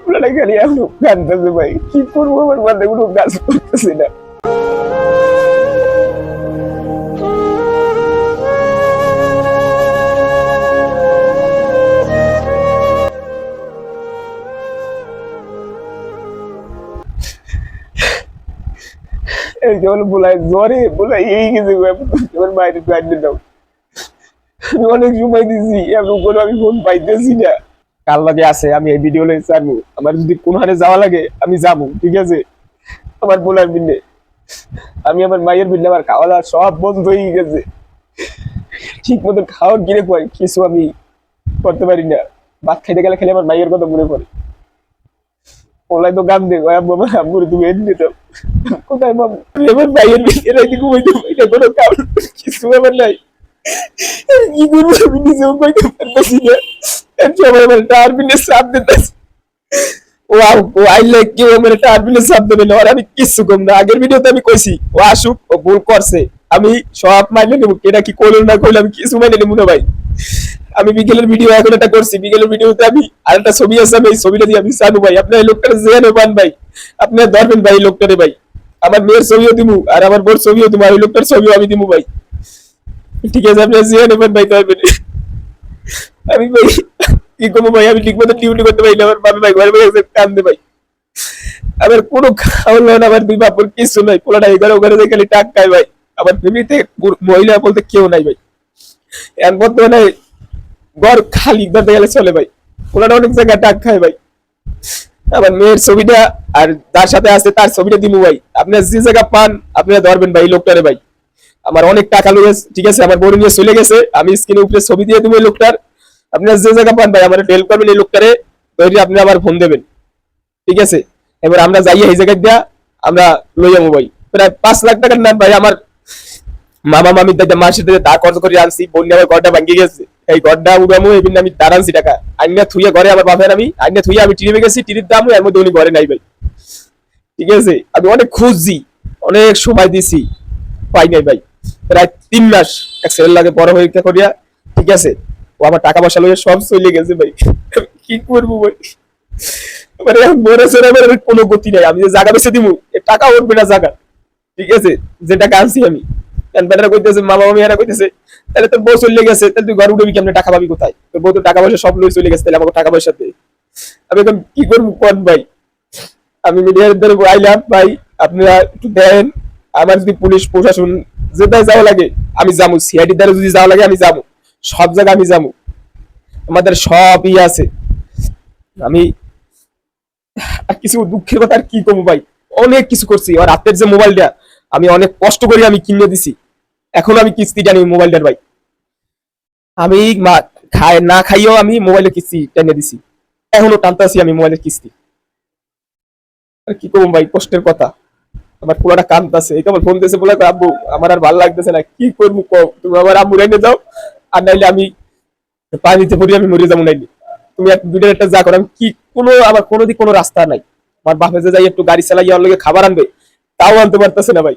ওরা খালি এখনো কাঁদতেছে ভাই, কি করবো আমার মাথায় কোনো কাজ করতেছে না। কেবল বলাই জ্বরে বলাই এই গেছে বাইরে গাড়ি দাও, আমি অনেক সময় দিছি এখন কোনো আমি ফোন পাইতেছি না। কার লাগে আছে আমি এই ভিডিও লই জানবো, আমার যদি কোন হারে যাওয়া লাগে আমি যাবো, ঠিক আছে। আমার বলার বিন্দে আমি আমার মায়ের বিন্দে আমার খাওয়া দাওয়া সব বন্ধ হয়ে গেছে, ঠিক মতো খাওয়ার কিনে কয় কিছু আমি করতে পারি না। ভাত খাইতে গেলে খালি আমার মায়ের কথা মনে পড়ে। ওলাই তো গান দেয় বাবা আম্মুর তুমি এনে দাও, কোথায় বাবু আমার মায়ের বিন্দে রাইতে ঘুমাইতে পারি না, কোনো কারণ কিছু আমার নাই। কি করবো আমি নিজেও কইতে পারতেছি না, সবাই আমার টার্বিনের চাপ দিতেছে। ও আইলে কেউ আমার টার্বিনের চাপ দেবে না, আর আমি কিচ্ছু কম না। আগের ভিডিওতে আমি কইছি ও আসুক, ও ভুল করছে, আমি সব মাইনে নেবো, এটা কি কইল না কইলে আমি কিছু মাইনে নেবো না ভাই। আমি বিকেলের ভিডিও এখন একটা করছি, বিকেলের ভিডিওতে আমি আরেকটা ছবি আছে, আমি এই ছবিটা দিয়ে আমি জানু ভাই, আপনি এই লোকটারে জেনে পান ভাই, আপনি ধরবেন ভাই এই লোকটারে ভাই। আমার মেয়ের ছবিও দিমু আর আমার বোর ছবিও দিমু, আর ওই লোকটার ছবিও আমি দিমু ভাই, ঠিক আছে। আপনি জেনে পান ভাই, ধরবেন। আমি ভাই কি করবো ভাই, আমি ঠিক মতো ডিউটি করতে পারি না, আমার বাবা ভাই ঘরে বসে কান্দে ভাই। আমার কোনো খাওয়ার না, আমার দুই বাপুর কিছু নাই, পোলাটা এগারো ঘরে খালি টাক খায় ভাই। আমার ফ্যামিলিতে মহিলা বলতে কেউ নাই ভাই, এখন বর্তমানে ঘর খালি ধরতে গেলে চলে ভাই, পোলাটা অনেক জায়গায় টাক খায় ভাই। আমার মেয়ের ছবিটা আর যার সাথে আছে তার ছবিটা দিমু ভাই, আপনি যে জায়গা পান আপনি ধরবেন ভাই লোকটারে ভাই। আমার অনেক টাকা লয়েছে, ঠিক আছে, আমার বড় নিয়ে চলে গেছে, আমি স্ক্রিনের উপরে ছবি দিয়ে দেবো এই লোকটার, আপনার যে জায়গা পান ভাই আমার হেল্প করবেন এই লোকটারে, তৈরি আপনি আবার ফোন দেবেন, ঠিক আছে। এবার আমরা যাইয়ে এই জায়গায় দিয়া আমরা লই যাবো ভাই, প্রায় 5 লাখ টাকার নাম ভাই। আমার মামা মামির দাদা মার সাথে ধার কর্জ করে আনছি, বন্যা আমার ঘরটা ভাঙ্গি গেছে, এই ঘরটা উড়ামু এই আমি তার আনছি টাকা আইনা থুইয়া ঘরে, আমার বাপের আমি আইনা থুইয়া আমি টিভি গেছি, টিভির দাম এর মধ্যে উনি ঘরে নাই ভাই, ঠিক আছে। আমি অনেক খুঁজছি, অনেক সময় দিছি, পাই নাই ভাই, প্রায় 3 মাস এক ছেলের লাগে বড় পরীক্ষা করিয়া, ঠিক আছে। ও আমার টাকা পয়সা লইয়া সব চলে গেছে ভাই, কি করবো ভাই। মানে মরে সরে আমার কোনো গতি নাই, আমি যে জায়গা বেছে দিব টাকা উঠবে না জায়গা, ঠিক আছে, যে টাকা আনছি আমি। বেটারা কইতেছে মামা মামি এরা কইতেছে তাহলে তোর বউ চলে গেছে, তাহলে তুই ঘর উঠবি কেমনে, টাকা পাবি কোথায়, তোর বউ তো টাকা পয়সা সব লই চলে গেছে, তাহলে আমাকে টাকা পয়সা দে। আমি এখন কি করবো কোন ভাই। আমি মিডিয়ার দ্বারা আইলাম ভাই, আপনারা একটু দেন, আমার যদি পুলিশ প্রশাসন যেটাই যাওয়া লাগে আমি যাবো, সিআইডির দ্বারা যদি যাওয়া লাগে আমি যাবো, সব জায়গায় আমি যাবো, আমাদের সব আছে। আমি আর কিছু দুঃখের কথা আর কি করবো ভাই, অনেক কিছু করছি। আর রাতের যে মোবাইলটা আমি অনেক কষ্ট করে আমি কিনে দিছি, এখন আমি কিস্তি জানি মোবাইলটার ভাই, আমি খাই না খাইও আমি মোবাইলের কিস্তি টেনে দিছি, এখনো টানতেছি আমি মোবাইলের কিস্তি। আর কি করবো ভাই, কষ্টের কথা। আমার পুরাটা কাঁদতেছে, এই কেবল ফোন দিয়েছে বলে আব্বু আমার আর ভালো লাগতেছে না, কি করবো তুমি আমার আম্মু রেখে যাও, আর নাইলে আমি পানিতে পড়ি আমি মরে যাবো, নাইলে তুমি দুইটার একটা যা করো। আমি কি কোনো আমার কোনো দিক কোনো রাস্তা নাই, আমার বাপে যে যাই একটু গাড়ি চালাই ওর লগে খাবার আনবে তাও আনতে পারতেছে না ভাই।